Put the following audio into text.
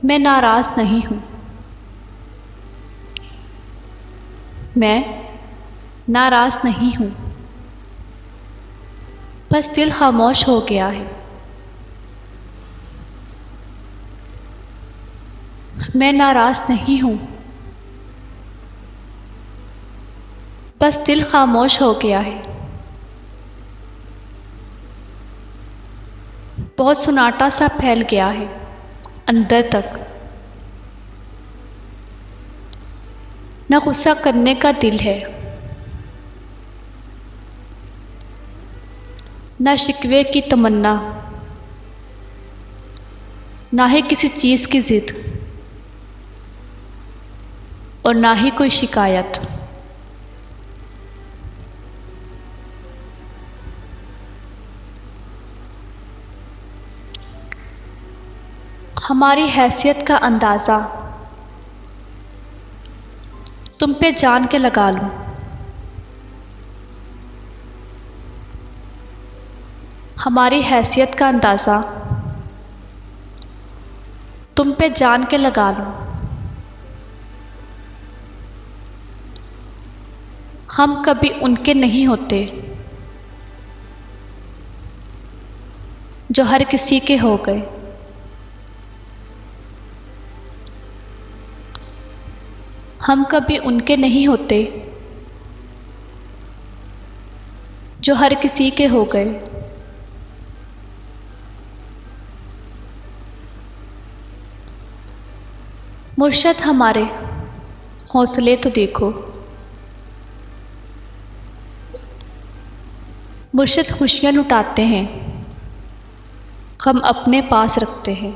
मैं नाराज़ नहीं हूँ। मैं नाराज़ नहीं हूँ, बस दिल खामोश हो गया है। मैं नाराज़ नहीं हूँ, बस दिल खामोश हो गया है। बहुत सुनाटा सा फैल गया है अंदर तक। न गुस्सा करने का दिल है, न शिकवे की तमन्ना, ना ही किसी चीज़ की ज़िद और ना ही कोई शिकायत। हमारी हैसियत का अंदाज़ा तुम पे जान के लगा लूं। हमारी हैसियत का अंदाज़ा तुम पे जान के लगा लूं। हम कभी उनके नहीं होते जो हर किसी के हो गए। हम कभी उनके नहीं होते जो हर किसी के हो गए। मुर्शद हमारे हौसले तो देखो, मुर्शद खुशियाँ लुटाते हैं, गम अपने पास रखते हैं।